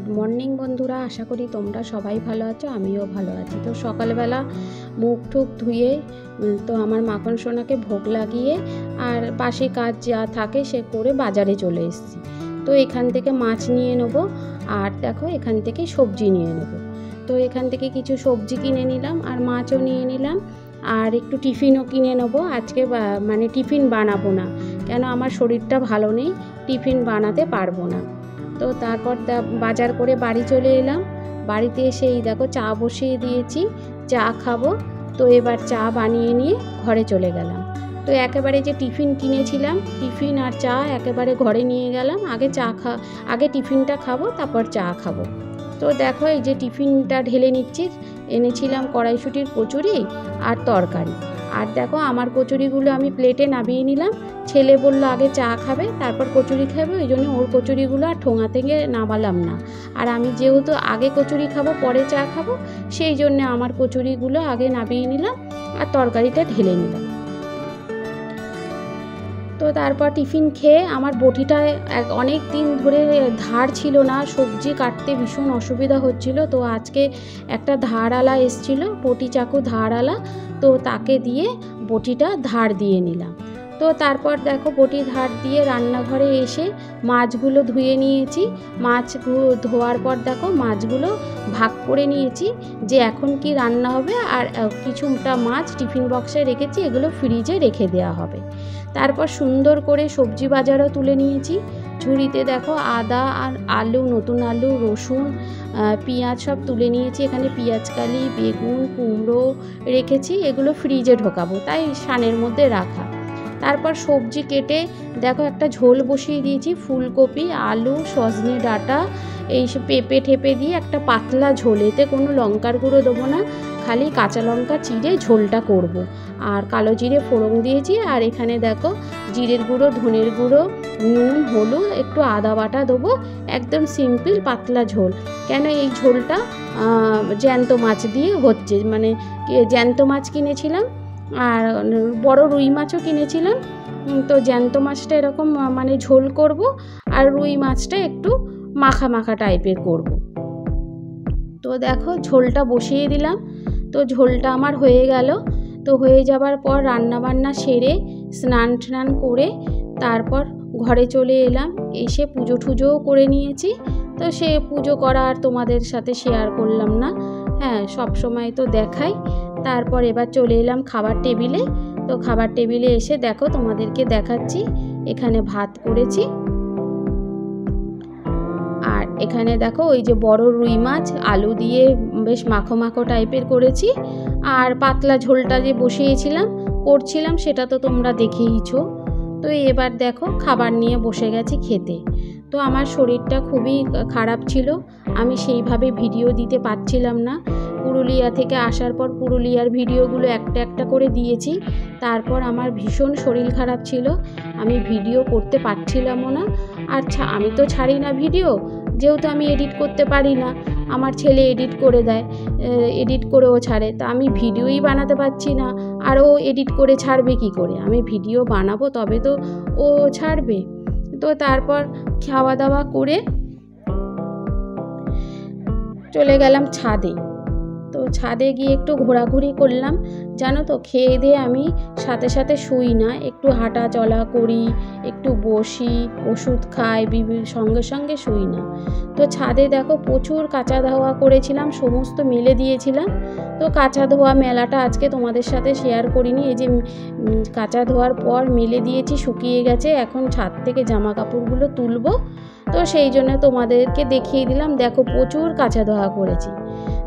Good morning বন্ধুরা, আশা করি তোমরা সবাই ভালো আছো, আমিও ভালো আছি। তো সকালবেলা মুখ টুক ধুয়ে তো আমার মাখন সোনাকে ভোগ লাগিয়ে আর বাসি কাজ যা থাকে সে করে বাজারে চলে এসেছি। তো এখান থেকে মাছ নিয়ে নেবো আর দেখো এখান থেকে সবজি নিয়ে নেবো। তো এখান থেকে কিছু সবজি কিনে নিলাম আর মাছও নিয়ে নিলাম আর একটু টিফিনও কিনে নেবো। আজকে মানে টিফিন বানাবো না, কেন আমার শরীরটা ভালো নেই, টিফিন বানাতে পারবো না। তো তারপর বাজার করে বাড়ি চলে এলাম। বাড়িতে এসেই দেখো চা বসিয়ে দিয়েছি, চা খাবো। তো এবার চা বানিয়ে নিয়ে ঘরে চলে গেলাম। তো একেবারে যে টিফিন কিনেছিলাম, টিফিন আর চা একেবারে ঘরে নিয়ে গেলাম। আগে টিফিনটা খাবো, তারপর চা খাবো। তো দেখো এই যে টিফিনটা ঢেলে নিচ্ছি। এনেছিলাম কড়াইশুঁটির কচুরি আর তরকারি। আর দেখো আমার কচুরিগুলো আমি প্লেটে নামিয়ে নিলাম। ছেলে বললো আগে চা খাবে তারপর কচুরি খাবে, ওই জন্য ওর কচুরিগুলো আর ঠোঙা থেকে নামালাম না। আর আমি যেহেতু আগে কচুরি খাবো পরে চা খাবো, সেই জন্য আমার কচুরিগুলো আগে নামিয়ে নিলাম আর তরকারিটা ঢেলে নিলাম। তো তারপর টিফিন খেয়ে আমার বটিটায় অনেক দিন ধরে ধার ছিল না, সবজি কাটতে ভীষণ অসুবিধা হচ্ছিল। তো আজকে একটা ধারওয়ালা এসেছিল, বটি চাকু ধারওয়ালা, তো তাকে দিয়ে বটিটা ধার দিয়ে নিলাম। তো তারপর দেখো বটি ধার দিয়ে রান্নাঘরে এসে মাছগুলো ধুয়ে নিয়েছি। মাছ ধোয়ার পর দেখো মাছগুলো ভাগ করে নিয়েছি যে এখন কি রান্না হবে। আর কিছুটা মাছ টিফিন বক্সে রেখেছি, এগুলো ফ্রিজে রেখে দেওয়া হবে। তারপর সুন্দর করে সবজি বাজারও তুলে নিয়েছি। ঝুড়িতে দেখো আদা আর আলু, নতুন আলু, রসুন, পেঁয়াজ সব তুলে নিয়েছি। এখানে পেঁয়াজকালি, বেগুন, কুমড়ো রেখেছি, এগুলো ফ্রিজে ঢোকাবো, তাই সানের মধ্যে রাখা। তারপর সবজি কেটে দেখো একটা ঝোল বসিয়ে দিয়েছি, ফুলকপি, আলু, সজনে ডাঁটা, এই পেঁপে ঠেপে দিয়ে একটা পাতলা ঝোল। এতে কোনো লঙ্কার গুঁড়ো দেবো না, খালি কাঁচা লঙ্কা চিড়ে ঝোলটা করব। আর কালো জিরে ফোড়ন দিয়েছি। আর এখানে দেখো জিরের গুঁড়ো, ধনের গুঁড়ো, নুন, হলুদ, একটু আদা বাটা দেবো। একদম সিম্পল পাতলা ঝোল। কেন এই ঝোলটা জ্যান্ত মাছ দিয়ে হচ্ছে, মানে জ্যান্ত মাছ কিনেছিলাম আর বড় রুই মাছও কিনেছিলাম। তো জ্যান্ত মাছটা এরকম মানে ঝোল করব আর রুই মাছটা একটু মাখা মাখা টাইপের করব। তো দেখো ঝোলটা বসিয়ে দিলাম। তো ঝোলটা আমার হয়ে গেল। তো হয়ে যাবার পর রান্নাবান্না সেরে স্নান টান করে তারপর ঘরে চলে এলাম। এসে পুজো টুজোও করে নিয়েছি। তো সে পুজো করা আর তোমাদের সাথে শেয়ার করলাম না, হ্যাঁ সব সময় তো দেখাই। তারপর এবার চলে এলাম খাবার টেবিলে। তো খাবার টেবিলে এসে দেখো তোমাদেরকে দেখাচ্ছি, এখানে ভাত করেছি। আর এখানে দেখো ওই যে বড় রুই মাছ আলু দিয়ে বেশ মাখো মাখো টাইপের করেছি। আর পাতলা ঝোলটা যে করছিলাম সেটা তো তোমরা দেখেইছো। তো এবার দেখো খাবার নিয়ে বসে গেছি খেতে। তো আমার শরীরটা খুবই খারাপ ছিল, আমি সেইভাবে ভিডিও দিতে পারছিলাম না। পুরুলিয়া থেকে আসার পর পুরুলিয়ার ভিডিওগুলো একটা একটা করে দিয়েছি। তারপর আমার ভীষণ শরীর খারাপ ছিল, আমি ভিডিও করতে পারছিলামও না। আর আমি তো ছাড়ি না ভিডিও, যেহেতু আমি এডিট করতে পারি না, আমার ছেলে এডিট করে দেয়, এডিট করেও ছাড়ে। তা আমি ভিডিওই বানাতে পারছি না, আর ও এডিট করে ছাড়বে কি করে? আমি ভিডিও বানাবো তবে তো ও ছাড়বে। তো তারপর খাওয়া দাওয়া করে চলে গেলাম ছাদে। তো ছাদে গিয়ে একটু ঘোরাঘুরি করলাম। জানো তো খেয়ে দিয়ে আমি সাথে সাথে শুই না, একটু হাঁটা চলা করি, একটু বসি, ওষুধ খাই, সঙ্গে সঙ্গে শুই না। তো ছাদে দেখো প্রচুর কাঁচা ধোয়া করেছিলাম, সমস্ত মেলে দিয়েছিলাম। তো কাঁচা ধোয়া মেলাটা আজকে তোমাদের সাথে শেয়ার করিনি। এই যে কাঁচা ধোয়ার পর মেলে দিয়েছি, শুকিয়ে গেছে, এখন ছাদ থেকে জামা কাপড়গুলো তুলবো। তো সেই জন্য তোমাদেরকে দেখিয়ে দিলাম, দেখো প্রচুর কাঁচা ধোয়া করেছি।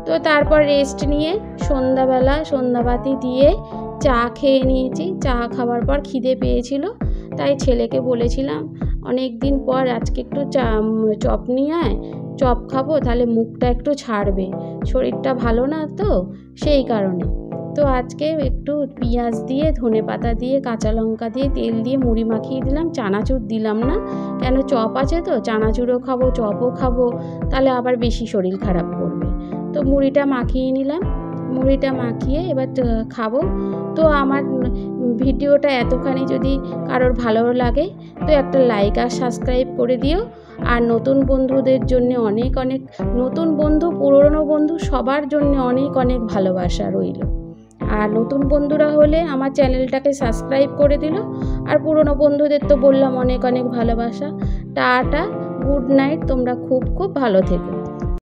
তো তারপর রেস্ট নিয়ে সন্ধ্যাবেলা সন্ধ্যাবাতি দিয়ে চা খেয়ে নিয়েছি। চা খাওয়ার পর খিদে পেয়েছিল, তাই ছেলেকে বলেছিলাম অনেক দিন পর আজকে একটু চপ নিয়ে আয়, চপ খাবো, তাহলে মুখটা একটু ছাড়বে, শরীরটা ভালো না তো সেই কারণে। তো আজকে একটু পেঁয়াজ দিয়ে, ধনেপাতা দিয়ে, কাঁচা লঙ্কা দিয়ে, তেল দিয়ে মুড়ি মাখিয়ে দিলাম, চানাচুর দিলাম না, কেন চপ আছে তো, চানাচুরও খাবো চপও খাবো, তাহলে আবার বেশি শরীর খারাপ করবে। তো মুড়িটা মাখিয়ে নিলাম, মুড়িটা মাখিয়ে এবার খাবো। তো আমার ভিডিওটা এতখানি যদি কারোর ভালো লাগে তো একটা লাইক আর সাবস্ক্রাইব করে দিও। আর নতুন বন্ধুদের জন্য অনেক অনেক, নতুন বন্ধু পুরনো বন্ধু সবার জন্য অনেক অনেক ভালোবাসা রইল। আর নতুন বন্ধুরা হলে আমার চ্যানেলটাকে সাবস্ক্রাইব করে দিল, আর পুরনো বন্ধুদের তো বললাম অনেক অনেক ভালোবাসা। টাটা, গুড নাইট, তোমরা খুব খুব ভালো থেকো।